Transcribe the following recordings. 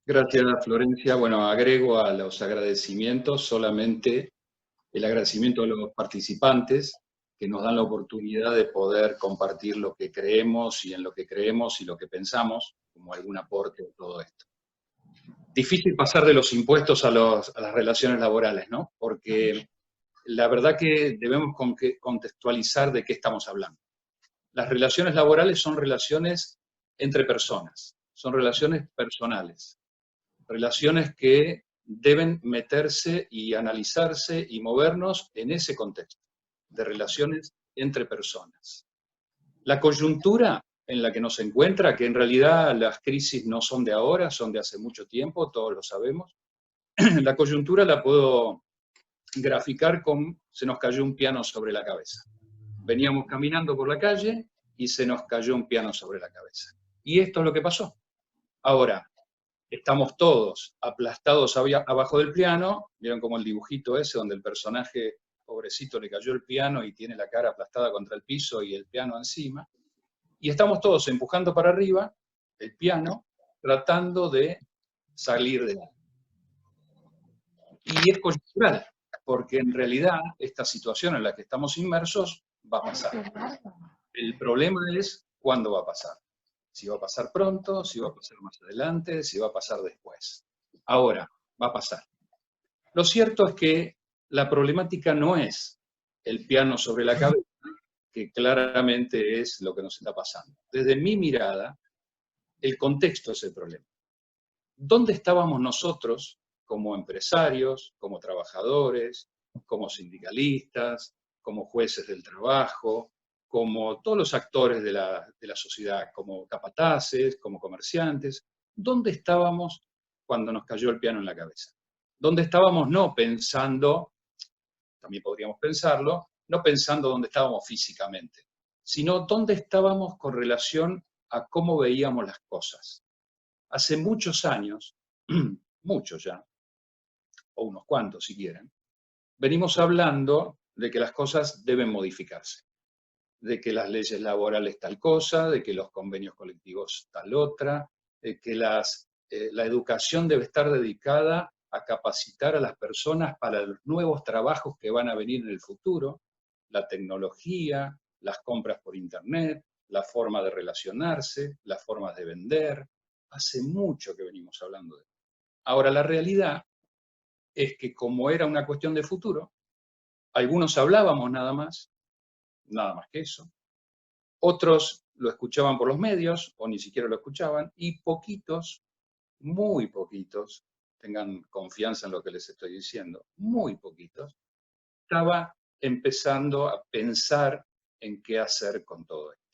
Gracias, Florencia. Bueno, agrego a los agradecimientos solamente el agradecimiento a los participantes que nos dan la oportunidad de poder compartir lo que creemos y en lo que creemos y lo que pensamos como algún aporte a todo esto. Difícil pasar de los impuestos a las relaciones laborales, ¿no? Porque la verdad que debemos contextualizar de qué estamos hablando. Las relaciones laborales son relaciones entre personas, son relaciones personales, relaciones que deben meterse y analizarse y movernos en ese contexto de relaciones entre personas. La coyuntura en la que nos encuentra, que en realidad las crisis no son de ahora, son de hace mucho tiempo, todos lo sabemos, la coyuntura la puedo graficar con se nos cayó un piano sobre la cabeza. Veníamos caminando por la calle y se nos cayó un piano sobre la cabeza. Y esto es lo que pasó. Ahora, estamos todos aplastados abajo del piano, vieron como el dibujito ese donde el personaje pobrecito le cayó el piano y tiene la cara aplastada contra el piso y el piano encima, y estamos todos empujando para arriba el piano, tratando de salir de él. Y es coyuntural, porque en realidad esta situación en la que estamos inmersos va a pasar. El problema es cuándo va a pasar. Si va a pasar pronto, si va a pasar más adelante, si va a pasar después. Ahora, va a pasar. Lo cierto es que la problemática no es el piano sobre la cabeza, que claramente es lo que nos está pasando. Desde mi mirada, el contexto es el problema. ¿Dónde estábamos nosotros como empresarios, como trabajadores, como sindicalistas, como jueces del trabajo, como todos los actores de la sociedad, como capataces, como comerciantes? ¿Dónde estábamos cuando nos cayó el piano en la cabeza? ¿Dónde estábamos no pensando, también podríamos pensarlo, no pensando dónde estábamos físicamente, sino dónde estábamos con relación a cómo veíamos las cosas? Hace muchos años, muchos ya, o unos cuantos si quieren, venimos hablando de que las cosas deben modificarse, de que las leyes laborales tal cosa, de que los convenios colectivos tal otra, de que la educación debe estar dedicada a capacitar a las personas para los nuevos trabajos que van a venir en el futuro, la tecnología, las compras por Internet, la forma de relacionarse, las formas de vender. Hace mucho que venimos hablando de eso. Ahora, la realidad es que como era una cuestión de futuro, algunos hablábamos nada más que eso. Otros lo escuchaban por los medios o ni siquiera lo escuchaban, y poquitos, muy poquitos, tengan confianza en lo que les estoy diciendo, muy poquitos, estaba empezando a pensar en qué hacer con todo esto.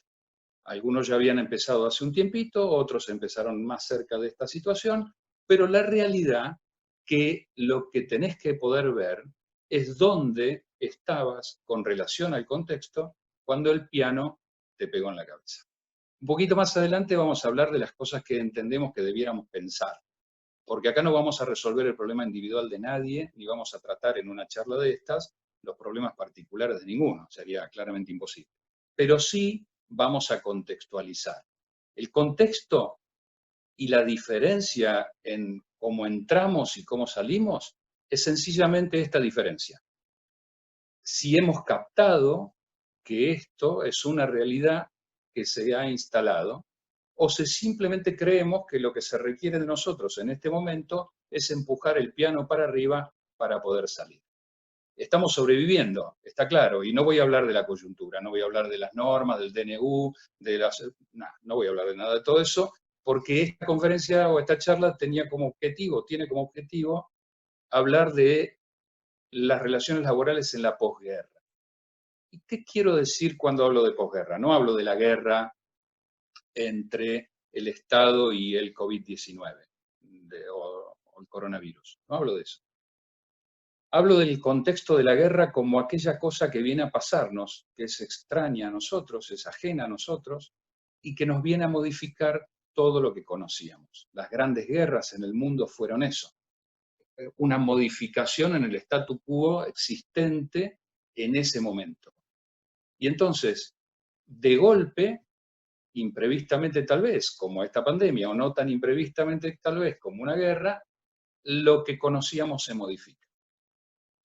Algunos ya habían empezado hace un tiempito, otros empezaron más cerca de esta situación, pero la realidad que lo que tenés que poder ver es dónde estabas con relación al contexto cuando el piano te pegó en la cabeza. Un poquito más adelante vamos a hablar de las cosas que entendemos que debiéramos pensar, porque acá no vamos a resolver el problema individual de nadie, ni vamos a tratar en una charla de estas los problemas particulares de ninguno, sería claramente imposible. Pero sí vamos a contextualizar. El contexto y la diferencia en cómo entramos y cómo salimos es sencillamente esta diferencia. Si hemos captado que esto es una realidad que se ha instalado, o si simplemente creemos que lo que se requiere de nosotros en este momento es empujar el piano para arriba para poder salir. Estamos sobreviviendo, está claro, y no voy a hablar de la coyuntura, no voy a hablar de las normas, del DNU, no voy a hablar de nada de todo eso, porque esta conferencia o esta charla tiene como objetivo hablar de las relaciones laborales en la posguerra. ¿Y qué quiero decir cuando hablo de posguerra? No hablo de la guerra entre el Estado y el COVID-19 o el coronavirus, no hablo de eso. Hablo del contexto de la guerra como aquella cosa que viene a pasarnos, que es extraña a nosotros, es ajena a nosotros, y que nos viene a modificar todo lo que conocíamos. Las grandes guerras en el mundo fueron eso, una modificación en el statu quo existente en ese momento. Y entonces, de golpe, imprevistamente tal vez como esta pandemia, o no tan imprevistamente tal vez como una guerra, lo que conocíamos se modifica.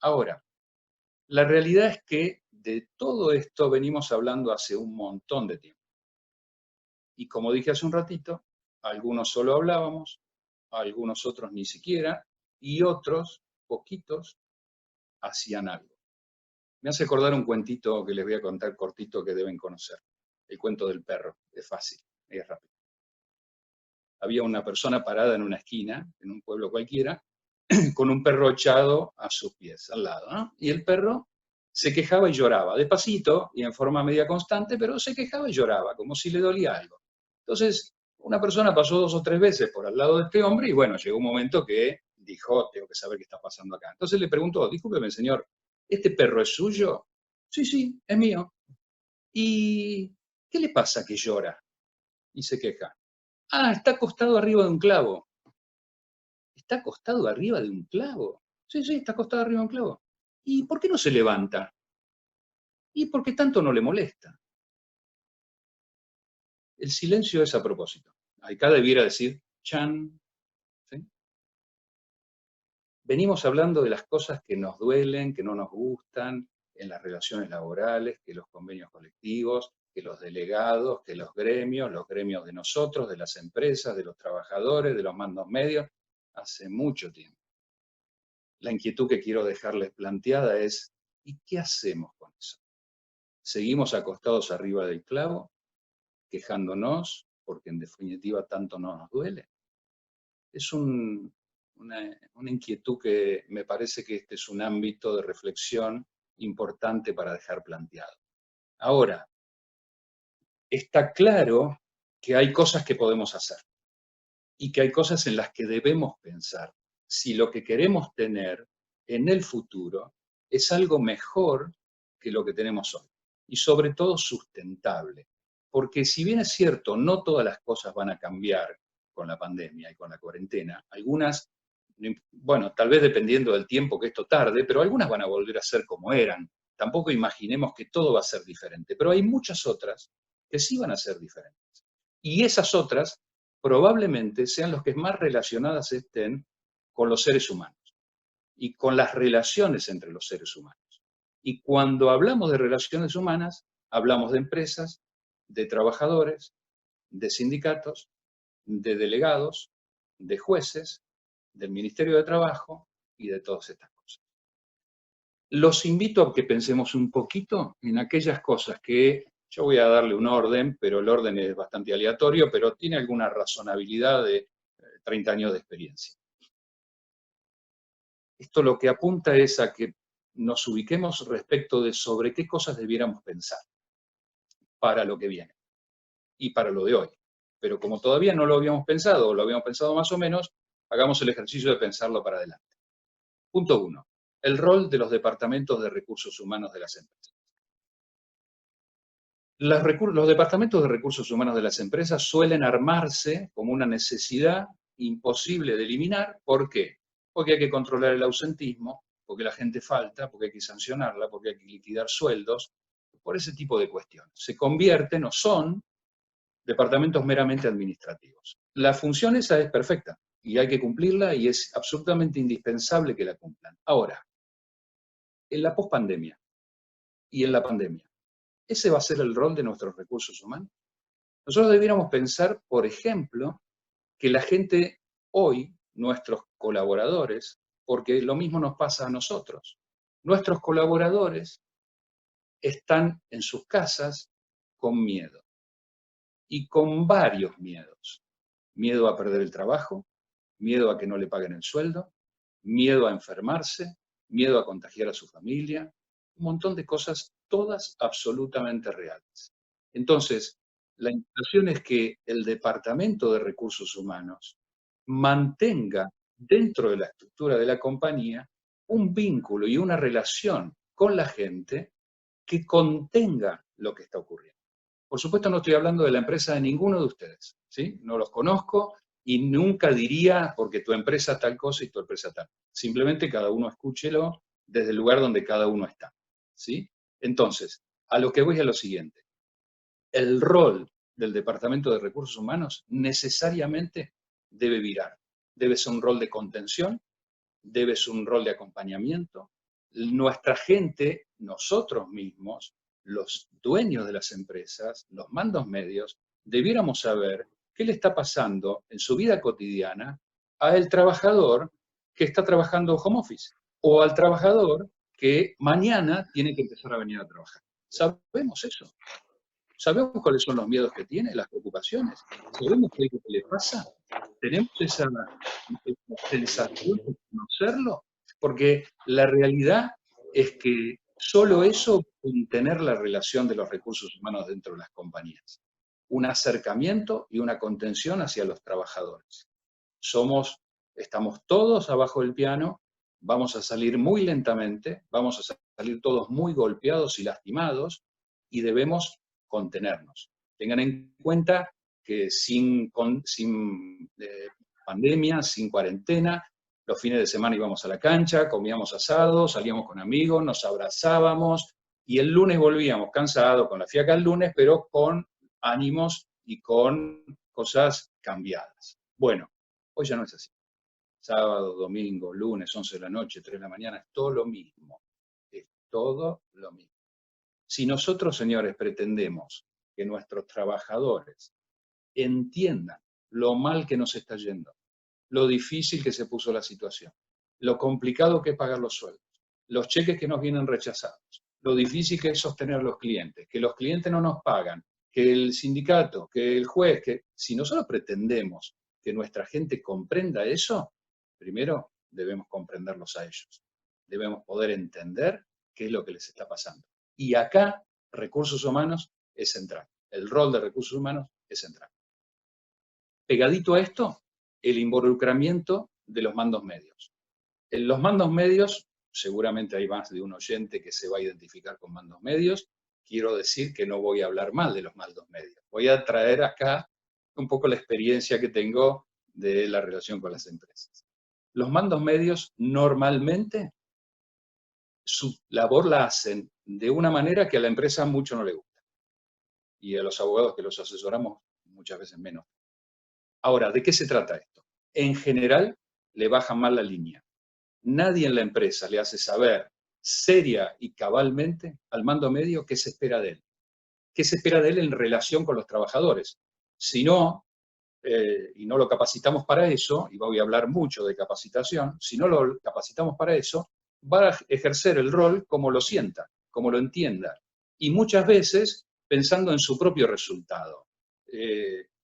Ahora, la realidad es que de todo esto venimos hablando hace un montón de tiempo. Y como dije hace un ratito, algunos solo hablábamos, algunos otros ni siquiera, y otros, poquitos, hacían algo. Me hace acordar un cuentito que les voy a contar cortito que deben conocer. El cuento del perro, es fácil, es rápido. Había una persona parada en una esquina, en un pueblo cualquiera, con un perro echado a sus pies, al lado, ¿no? Y el perro se quejaba y lloraba, despacito y en forma media constante, pero se quejaba y lloraba, como si le dolía algo. Entonces, una persona pasó 2 o 3 veces por al lado de este hombre y bueno, llegó un momento que dijo, tengo que saber qué está pasando acá. Entonces le preguntó, discúlpeme señor, ¿este perro es suyo? Sí, sí, es mío. ¿Y qué le pasa que llora y se queja? Ah, está acostado arriba de un clavo. ¿Está acostado arriba de un clavo? Sí, sí, está acostado arriba de un clavo. ¿Y por qué no se levanta? ¿Y por qué tanto no le molesta? El silencio es a propósito. Acá debiera decir, chan, ¿sí? Venimos hablando de las cosas que nos duelen, que no nos gustan, en las relaciones laborales, que los convenios colectivos, que los delegados, que los gremios de nosotros, de las empresas, de los trabajadores, de los mandos medios, hace mucho tiempo. La inquietud que quiero dejarles planteada es, ¿y qué hacemos con eso? ¿Seguimos acostados arriba del clavo, quejándonos, porque en definitiva tanto no nos duele? Es una inquietud que me parece que este es un ámbito de reflexión importante para dejar planteado. Ahora, está claro que hay cosas que podemos hacer y que hay cosas en las que debemos pensar si lo que queremos tener en el futuro es algo mejor que lo que tenemos hoy y sobre todo sustentable. Porque si bien es cierto, no todas las cosas van a cambiar con la pandemia y con la cuarentena, algunas, bueno, tal vez dependiendo del tiempo que esto tarde, pero algunas van a volver a ser como eran. Tampoco imaginemos que todo va a ser diferente, pero hay muchas otras que sí van a ser diferentes. Y esas otras probablemente sean los que más relacionadas estén con los seres humanos y con las relaciones entre los seres humanos. Y cuando hablamos de relaciones humanas, hablamos de empresas, de trabajadores, de sindicatos, de delegados, de jueces, del Ministerio de Trabajo y de todas estas cosas. Los invito a que pensemos un poquito en aquellas cosas que yo voy a darle un orden, pero el orden es bastante aleatorio, pero tiene alguna razonabilidad de 30 años de experiencia. Esto lo que apunta es a que nos ubiquemos respecto de sobre qué cosas debiéramos pensar para lo que viene y para lo de hoy. Pero como todavía no lo habíamos pensado, o lo habíamos pensado más o menos, hagamos el ejercicio de pensarlo para adelante. Punto 1. El rol de los departamentos de recursos humanos de las empresas. Los departamentos de recursos humanos de las empresas suelen armarse como una necesidad imposible de eliminar. ¿Por qué? Porque hay que controlar el ausentismo, porque la gente falta, porque hay que sancionarla, porque hay que liquidar sueldos, por ese tipo de cuestiones. Se convierten o son departamentos meramente administrativos. La función esa es perfecta y hay que cumplirla y es absolutamente indispensable que la cumplan. Ahora, en la pospandemia y en la pandemia, ¿ese va a ser el rol de nuestros recursos humanos? Nosotros debiéramos pensar, por ejemplo, que la gente hoy, nuestros colaboradores, porque lo mismo nos pasa a nosotros, nuestros colaboradores están en sus casas con miedo y con varios miedos. Miedo a perder el trabajo, miedo a que no le paguen el sueldo, miedo a enfermarse, miedo a contagiar a su familia, un montón de cosas, todas absolutamente reales. Entonces, la invitación es que el Departamento de Recursos Humanos mantenga dentro de la estructura de la compañía un vínculo y una relación con la gente que contenga lo que está ocurriendo. Por supuesto no estoy hablando de la empresa de ninguno de ustedes, ¿sí? No los conozco y nunca diría porque tu empresa tal cosa y tu empresa tal. Simplemente cada uno escúchelo desde el lugar donde cada uno está, ¿sí? Entonces, a lo que voy es a lo siguiente. El rol del Departamento de Recursos Humanos necesariamente debe virar. Debe ser un rol de contención, debe ser un rol de acompañamiento. Nuestra gente, nosotros mismos, los dueños de las empresas, los mandos medios, debiéramos saber qué le está pasando en su vida cotidiana al trabajador que está trabajando home office o al trabajador que mañana tiene que empezar a venir a trabajar. Sabemos eso. Sabemos cuáles son los miedos que tiene, las preocupaciones. Sabemos qué es lo que le pasa. Tenemos esa sensación de conocerlo, porque la realidad es que solo eso puede tener la relación de los recursos humanos dentro de las compañías. Un acercamiento y una contención hacia los trabajadores. Estamos todos abajo del piano, vamos a salir muy lentamente, vamos a salir todos muy golpeados y lastimados, y debemos contenernos. Tengan en cuenta que sin pandemia, sin cuarentena, los fines de semana íbamos a la cancha, comíamos asado, salíamos con amigos, nos abrazábamos, y el lunes volvíamos cansados, con la fiaca el lunes, pero con ánimos y con cosas cambiadas. Bueno, hoy ya no es así. Sábado, domingo, lunes, 11 de la noche, 3 de la mañana, es todo lo mismo. Es todo lo mismo. Si nosotros, señores, pretendemos que nuestros trabajadores entiendan lo mal que nos está yendo, lo difícil que se puso la situación, lo complicado que es pagar los sueldos, los cheques que nos vienen rechazados, lo difícil que es sostener a los clientes, que los clientes no nos pagan, que el sindicato, que el juez, que si nosotros pretendemos que nuestra gente comprenda eso, primero debemos comprenderlos a ellos. Debemos poder entender qué es lo que les está pasando. Y acá, recursos humanos es central. El rol de recursos humanos es central. Pegadito a esto, el involucramiento de los mandos medios. En los mandos medios, seguramente hay más de un oyente que se va a identificar con mandos medios. Quiero decir que no voy a hablar mal de los mandos medios. Voy a traer acá un poco la experiencia que tengo de la relación con las empresas. Los mandos medios normalmente su labor la hacen de una manera que a la empresa mucho no le gusta. Y a los abogados que los asesoramos muchas veces menos. Ahora, ¿de qué se trata esto? En general, le bajan mal la línea. Nadie en la empresa le hace saber seria y cabalmente al mando medio qué se espera de él. ¿Qué se espera de él en relación con los trabajadores? Si no, y no lo capacitamos para eso, y voy a hablar mucho de capacitación, si no lo capacitamos para eso, va a ejercer el rol como lo sienta, como lo entienda. Y muchas veces pensando en su propio resultado.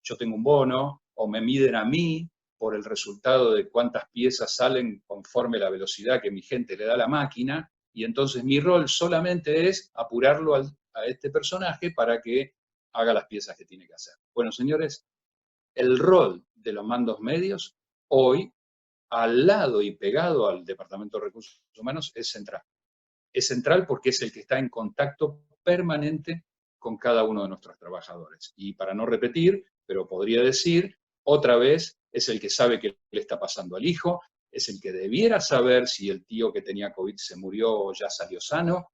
Yo tengo un bono, o me miden a mí por el resultado de cuántas piezas salen conforme la velocidad que mi gente le da a la máquina, y entonces mi rol solamente es apurarlo a este personaje para que haga las piezas que tiene que hacer. Bueno, señores, el rol de los mandos medios hoy, al lado y pegado al Departamento de Recursos Humanos, es central. Es central porque es el que está en contacto permanente con cada uno de nuestros trabajadores. Y para no repetir, pero podría decir, otra vez, es el que sabe qué le está pasando al hijo, es el que debiera saber si el tío que tenía COVID se murió o ya salió sano,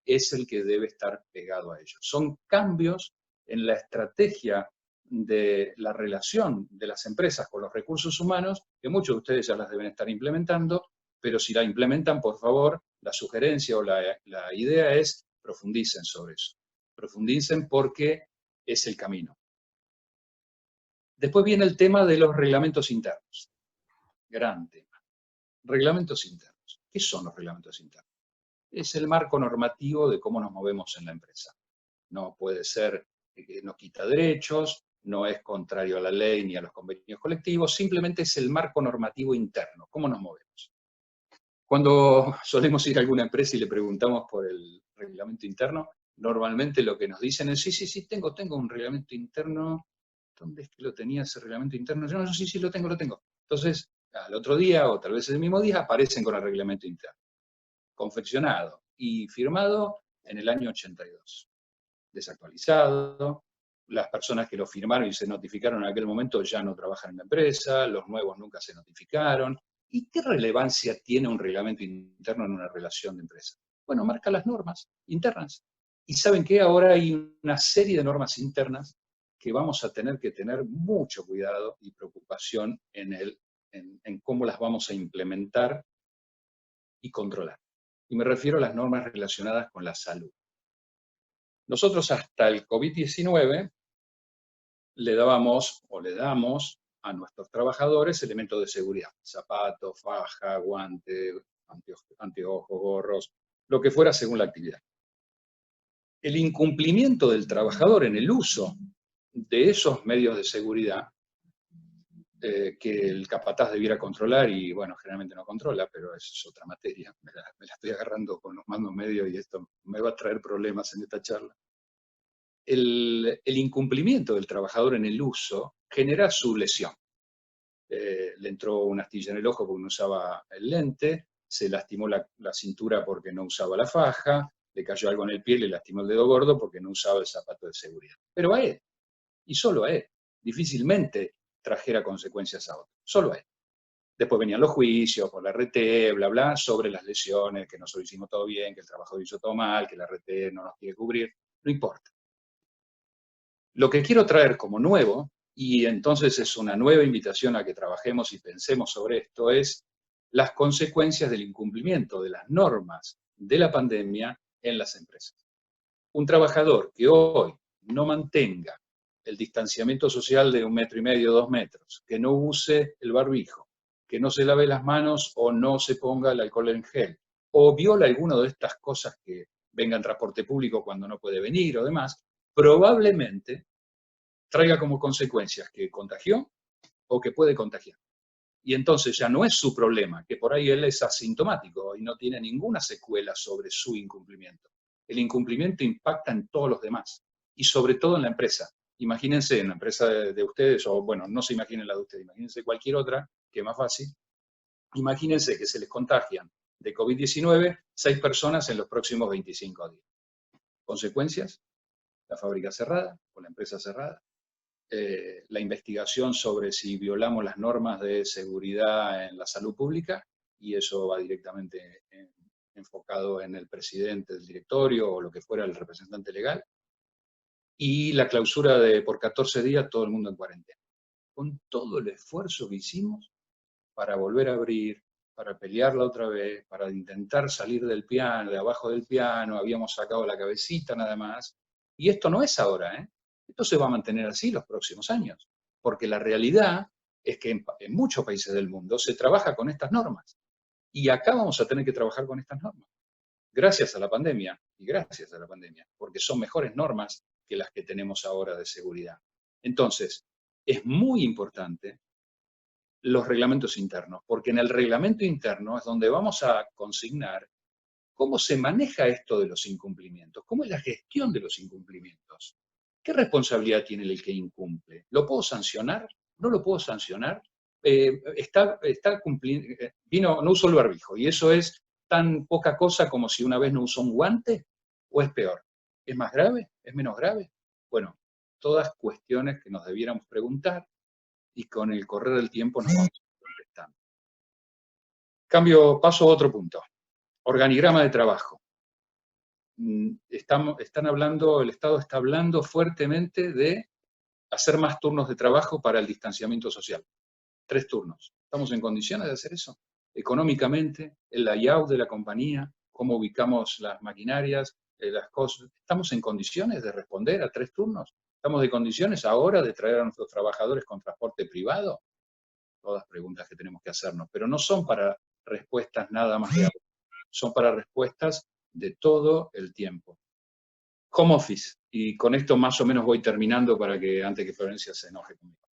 es el que debe estar pegado a ellos. Son cambios en la estrategia de la relación de las empresas con los recursos humanos, que muchos de ustedes ya las deben estar implementando, pero si la implementan, por favor, la sugerencia o la idea es profundicen sobre eso. Profundicen porque es el camino. Después viene el tema de los reglamentos internos. Gran tema. Reglamentos internos. ¿Qué son los reglamentos internos? Es el marco normativo de cómo nos movemos en la empresa. No puede ser que nos quita derechos, no es contrario a la ley ni a los convenios colectivos, simplemente es el marco normativo interno, cómo nos movemos. Cuando solemos ir a alguna empresa y le preguntamos por el reglamento interno, normalmente lo que nos dicen es, sí, tengo un reglamento interno. ¿Dónde es que lo tenía ese reglamento interno? Yo no, sí, lo tengo. Entonces, al otro día, o tal vez el mismo día, aparecen con el reglamento interno, confeccionado y firmado en el año 82. Desactualizado, las personas que lo firmaron y se notificaron en aquel momento ya no trabajan en la empresa, los nuevos nunca se notificaron. ¿Y qué relevancia tiene un reglamento interno en una relación de empresa? Bueno, marca las normas internas. ¿Y saben qué? Ahora hay una serie de normas internas que vamos a tener que tener mucho cuidado y preocupación en cómo las vamos a implementar y controlar. Y me refiero a las normas relacionadas con la salud. Nosotros hasta el COVID-19 le dábamos o le damos a nuestros trabajadores elementos de seguridad, zapatos, faja, guante, anteojos, gorros, lo que fuera según la actividad. El incumplimiento del trabajador en el uso de esos medios de seguridad que el capataz debiera controlar y, bueno, generalmente no controla, pero eso es otra materia. Me la estoy agarrando con los mandos medios y esto me va a traer problemas en esta charla. El incumplimiento del trabajador en el uso genera su lesión. Le entró una astilla en el ojo porque no usaba el lente, se lastimó la cintura porque no usaba la faja, le cayó algo en el pie, le lastimó el dedo gordo porque no usaba el zapato de seguridad. Pero a él, y solo a él, difícilmente trajera consecuencias a otros, solo a él. Después venían los juicios por la RT, bla, bla, sobre las lesiones, que nosotros hicimos todo bien, que el trabajador hizo todo mal, que la RT no nos quiere cubrir, no importa. Lo que quiero traer como nuevo, y entonces es una nueva invitación a que trabajemos y pensemos sobre esto, es las consecuencias del incumplimiento de las normas de la pandemia en las empresas. Un trabajador que hoy no mantenga el distanciamiento social de 1,5 metros, 2 metros, que no use el barbijo, que no se lave las manos o no se ponga el alcohol en gel, o viola alguna de estas cosas que venga en transporte público cuando no puede venir o demás, probablemente traiga como consecuencias que contagió o que puede contagiar. Y entonces ya no es su problema, que por ahí él es asintomático y no tiene ninguna secuela sobre su incumplimiento. El incumplimiento impacta en todos los demás y sobre todo en la empresa. Imagínense en la empresa de ustedes, o bueno, no se imaginen la de ustedes, imagínense cualquier otra, que es más fácil. Imagínense que se les contagian de COVID-19 6 personas en los próximos 25 días. ¿Consecuencias? La fábrica cerrada o la empresa cerrada. La investigación sobre si violamos las normas de seguridad en la salud pública, y eso va directamente enfocado en el presidente del directorio o lo que fuera el representante legal, y la clausura de por 14 días todo el mundo en cuarentena. Con todo el esfuerzo que hicimos para volver a abrir, para pelearla otra vez, para intentar salir del piano, de abajo del piano, habíamos sacado la cabecita nada más, y esto no es ahora, ¿eh? Esto se va a mantener así los próximos años, porque la realidad es que en muchos países del mundo se trabaja con estas normas, y acá vamos a tener que trabajar con estas normas, gracias a la pandemia, y gracias a la pandemia, porque son mejores normas que las que tenemos ahora de seguridad. Entonces, es muy importante los reglamentos internos, porque en el reglamento interno es donde vamos a consignar cómo se maneja esto de los incumplimientos, cómo es la gestión de los incumplimientos. ¿Qué responsabilidad tiene el que incumple? ¿Lo puedo sancionar? ¿No lo puedo sancionar? Está cumpliendo, no usó el barbijo, y eso es tan poca cosa como si una vez no usó un guante, ¿o es peor? ¿Es más grave? ¿Es menos grave? Bueno, todas cuestiones que nos debiéramos preguntar y con el correr del tiempo nos vamos contestando. Paso a otro punto. Organigrama de trabajo. El Estado está hablando fuertemente de hacer más turnos de trabajo para el distanciamiento social. 3 turnos. ¿Estamos en condiciones de hacer eso? Económicamente, el layout de la compañía, cómo ubicamos las maquinarias, las cosas. ¿Estamos en condiciones de responder a 3 turnos? ¿Estamos en condiciones ahora de traer a nuestros trabajadores con transporte privado? Todas preguntas que tenemos que hacernos, pero no son para respuestas nada más de ahora, son para respuestas de todo el tiempo. Home office, y con esto más o menos voy terminando para que antes que Florencia se enoje conmigo.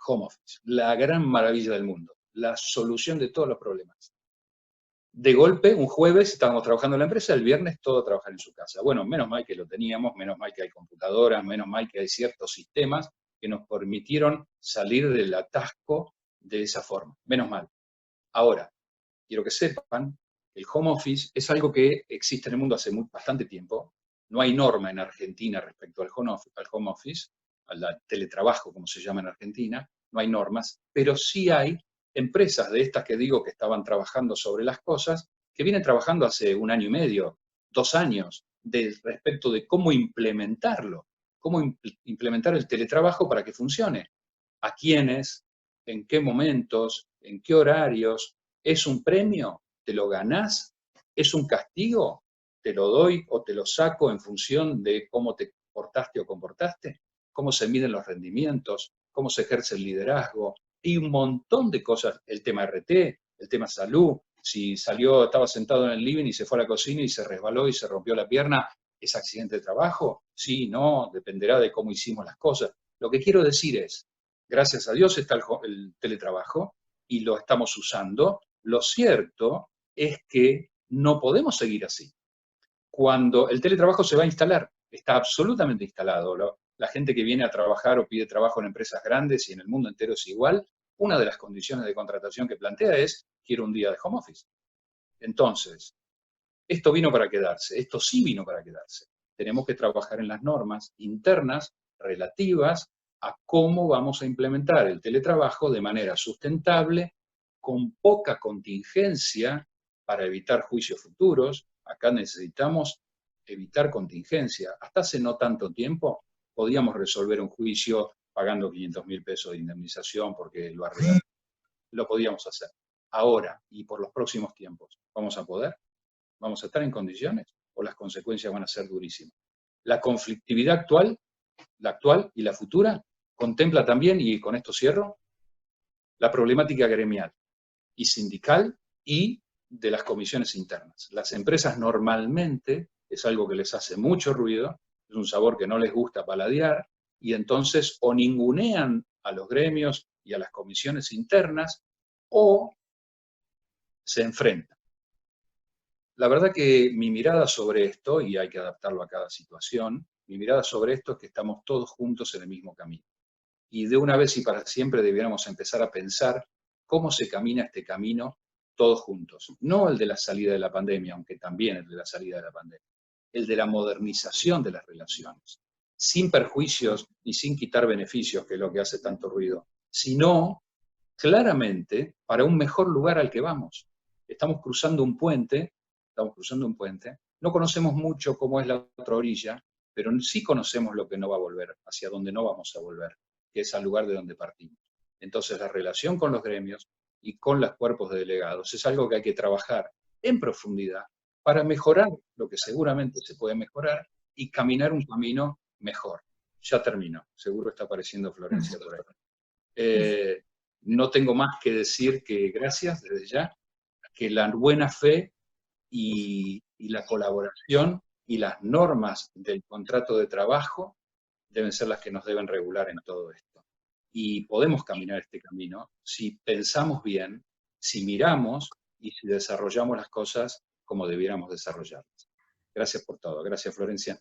Home office, la gran maravilla del mundo, la solución de todos los problemas. De golpe, un jueves estábamos trabajando en la empresa, el viernes todo trabajar en su casa. Bueno, menos mal que lo teníamos, menos mal que hay computadoras, menos mal que hay ciertos sistemas que nos permitieron salir del atasco de esa forma. Menos mal. Ahora, quiero que sepan, el home office es algo que existe en el mundo hace bastante tiempo. No hay norma en Argentina respecto al home office, al teletrabajo, como se llama en Argentina, no hay normas, pero sí hay empresas de estas que digo que estaban trabajando sobre las cosas, que vienen trabajando hace 1 año y medio, 2 años, respecto de cómo implementarlo, cómo implementar el teletrabajo para que funcione. ¿A quiénes? ¿En qué momentos? ¿En qué horarios? ¿Es un premio? ¿Te lo ganás? ¿Es un castigo? ¿Te lo doy o te lo saco en función de cómo te portaste o comportaste? ¿Cómo se miden los rendimientos? ¿Cómo se ejerce el liderazgo? Y un montón de cosas. El tema RT, el tema salud. Si salió, estaba sentado en el living y se fue a la cocina y se resbaló y se rompió la pierna, ¿es accidente de trabajo? Sí, no, dependerá de cómo hicimos las cosas. Lo que quiero decir es, gracias a Dios está el teletrabajo y lo estamos usando. Lo cierto es que no podemos seguir así. Cuando el teletrabajo se va a instalar, está absolutamente instalado. La gente que viene a trabajar o pide trabajo en empresas grandes y en el mundo entero es igual, una de las condiciones de contratación que plantea es, quiero un día de home office. Entonces, esto vino para quedarse, esto sí vino para quedarse. Tenemos que trabajar en las normas internas relativas a cómo vamos a implementar el teletrabajo de manera sustentable, con poca contingencia para evitar juicios futuros. Acá necesitamos evitar contingencia. Hasta hace no tanto tiempo podíamos resolver un juicio pagando 500.000 pesos de indemnización porque lo arreglamos. Lo podíamos hacer. Ahora y por los próximos tiempos, ¿vamos a poder? ¿Vamos a estar en condiciones? ¿O las consecuencias van a ser durísimas? La conflictividad actual, la actual y la futura, contempla también, y con esto cierro, la problemática gremial y sindical y de las comisiones internas. Las empresas normalmente, es algo que les hace mucho ruido, es un sabor que no les gusta paladear, y entonces o ningunean a los gremios y a las comisiones internas, o se enfrentan. La verdad que mi mirada sobre esto, y hay que adaptarlo a cada situación, mi mirada sobre esto es que estamos todos juntos en el mismo camino. Y de una vez y para siempre debiéramos empezar a pensar cómo se camina este camino todos juntos. No el de la salida de la pandemia, aunque también el de la salida de la pandemia. El de la modernización de las relaciones. Sin perjuicios y sin quitar beneficios, que es lo que hace tanto ruido, sino claramente para un mejor lugar al que vamos. Estamos cruzando un puente, no conocemos mucho cómo es la otra orilla, pero sí conocemos lo que no va a volver, hacia donde no vamos a volver, que es al lugar de donde partimos. Entonces la relación con los gremios y con los cuerpos de delegados es algo que hay que trabajar en profundidad para mejorar lo que seguramente se puede mejorar y caminar un camino mejor. Ya termino, seguro está apareciendo Florencia por ahí. No tengo más que decir que gracias desde ya, que la buena fe y la colaboración y las normas del contrato de trabajo deben ser las que nos deben regular en todo esto. Y podemos caminar este camino si pensamos bien, si miramos y si desarrollamos las cosas como debiéramos desarrollarlas. Gracias por todo. Gracias, Florencia.